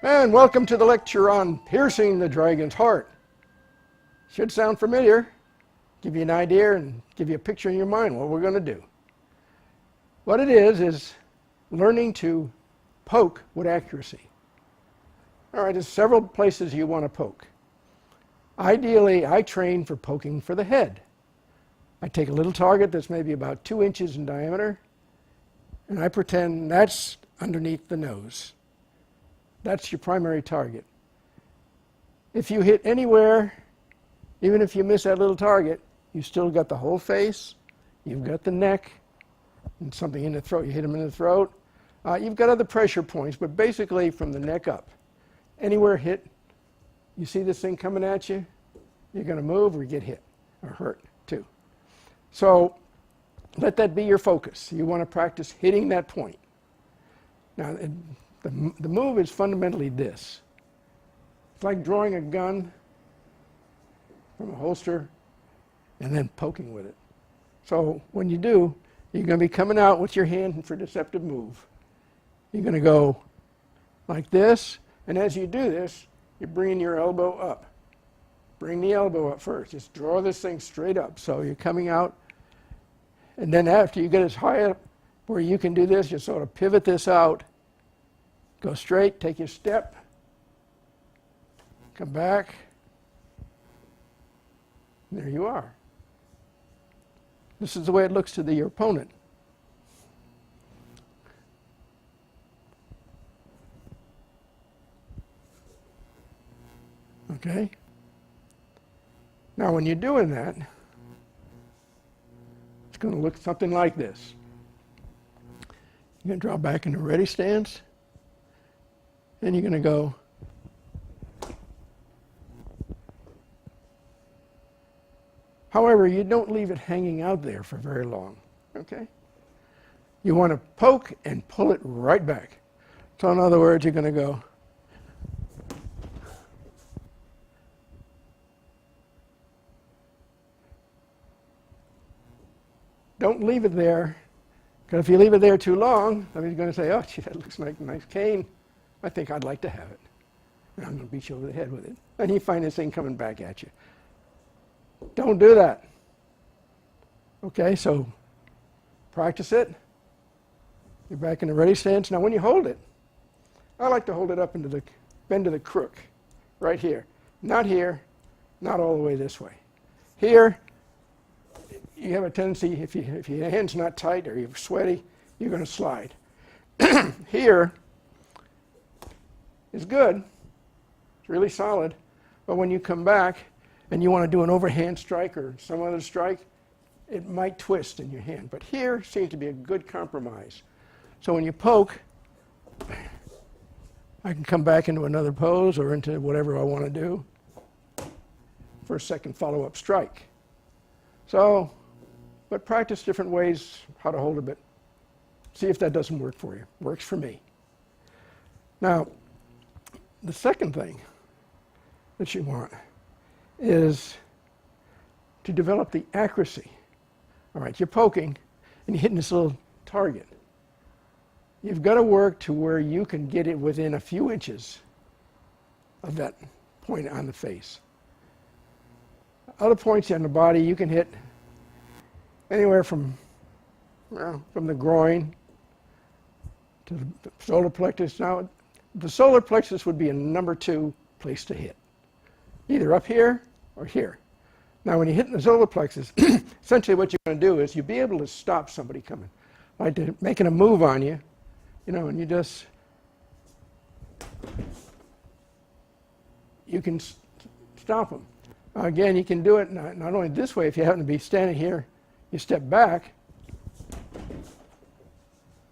And welcome to the lecture on piercing the dragon's heart. Should sound familiar, give you an idea and give you a picture in your mind what we're going to do. What it is learning to poke with accuracy. All right, there's several places you want to poke. Ideally, I train for poking for the head. I take a little target that's maybe about 2 inches in diameter, and I pretend that's underneath the nose. That's your primary target. If you hit anywhere, even if you miss that little target, you still got the whole face, you've got the neck, and something in the throat. You hit them in the throat. You've got other pressure points, but basically from the neck up. Anywhere hit, you see this thing coming at you, you're going to move or get hit or hurt too. So let that be your focus. You want to practice hitting that point. Now, the move is fundamentally this. It's like drawing a gun from a holster and then poking with it. So when you do, you're going to be coming out with your hand for deceptive move. You're going to go like this, and as you do this, you're bringing your elbow up. Bring the elbow up first. Just draw this thing straight up. So you're coming out, and then after you get as high up where you can do this, you sort of pivot this out. Go straight, take your step, come back, and there you are. This is the way it looks to your opponent. Okay? Now when you're doing that, it's going to look something like this. You're going to draw back into ready stance. Then you're going to go however, you don't leave it hanging out there for very long, okay? You want to poke and pull it right back. So in other words, you're going to go don't leave it there, because if you leave it there too long, somebody's going to say, oh, gee, that looks like a nice cane. I think I'd like to have it. And I'm going to beat you over the head with it. And you find this thing coming back at you. Don't do that. Okay, so practice it. You're back in the ready stance. Now when you hold it, I like to hold it up into the bend of the crook, right here. Not here, not all the way this way. Here, you have a tendency, if your hand's not tight or you're sweaty, you're going to slide. Here is good. It's really solid. But when you come back and you want to do an overhand strike or some other strike, it might twist in your hand. But here seems to be a good compromise. So when you poke, I can come back into another pose or into whatever I want to do for a second follow-up strike. So, but practice different ways how to hold a bit. See if that doesn't work for you. Works for me. Now, the second thing that you want is to develop the accuracy. All right, you're poking and you're hitting this little target. You've got to work to where you can get it within a few inches of that point on the face. Other points on the body you can hit anywhere from the groin to the solar plexus. Now, the solar plexus would be a number 2 place to hit, either up here or here. Now, when you hit the solar plexus, essentially what you're going to do is you'll be able to stop somebody coming, like they're making a move on you, and you can stop them. Again, you can do it not only this way. If you happen to be standing here, you step back.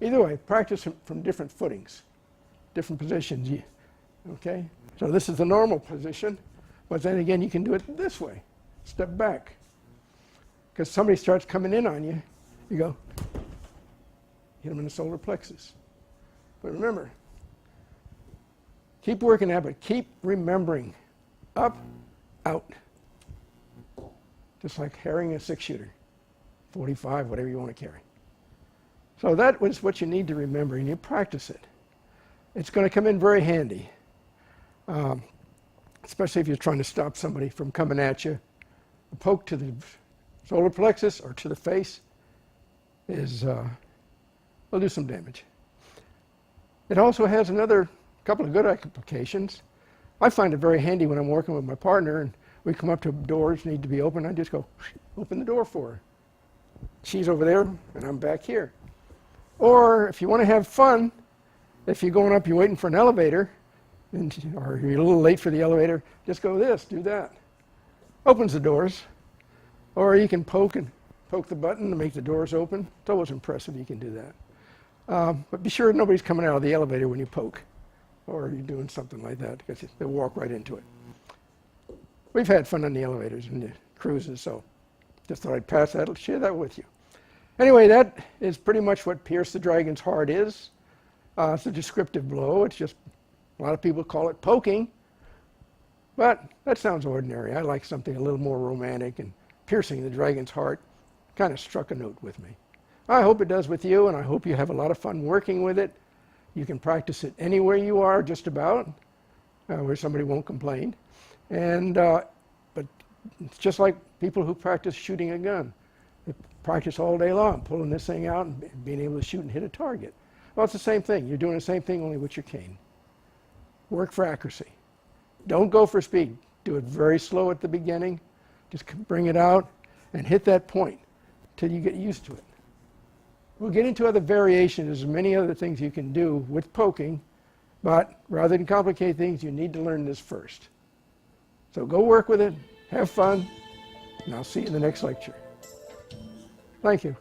Either way, practice from different footings, different positions. Okay? So this is the normal position, but then again, you can do it this way. Step back. Because somebody starts coming in on you, you go, hit them in the solar plexus. But remember, keep working at it, but keep remembering, up, out. Just like carrying a 6-shooter, 45, whatever you want to carry. So that was what you need to remember, and you practice it. It's going to come in very handy. especially if you're trying to stop somebody from coming at you. A poke to the solar plexus or to the face will do some damage. It also has another couple of good applications. I find it very handy when I'm working with my partner and we come up to doors need to be open. I just go, open the door for her. She's over there and I'm back here. Or if you want to have fun, if you're going up, you're waiting for an elevator, or you're a little late for the elevator, just go this, do that. Opens the doors. Or you can poke the button to make the doors open. It's always impressive you can do that. But be sure nobody's coming out of the elevator when you poke, or you're doing something like that, because they'll walk right into it. We've had fun on the elevators and the cruises, so just thought I'd share that with you. Anyway, that is pretty much what Pierce the Dragon's Heart is. It's a descriptive blow. It's just, a lot of people call it poking, but that sounds ordinary. I like something a little more romantic, and piercing the dragon's heart kind of struck a note with me. I hope it does with you, and I hope you have a lot of fun working with it. You can practice it anywhere you are, just about, where somebody won't complain. And but it's just like people who practice shooting a gun. They practice all day long, pulling this thing out and being able to shoot and hit a target. Well, it's the same thing. You're doing the same thing, only with your cane. Work for accuracy. Don't go for speed. Do it very slow at the beginning. Just bring it out and hit that point till you get used to it. We'll get into other variations. There's many other things you can do with poking, but rather than complicate things, you need to learn this first. So go work with it, have fun, and I'll see you in the next lecture. Thank you.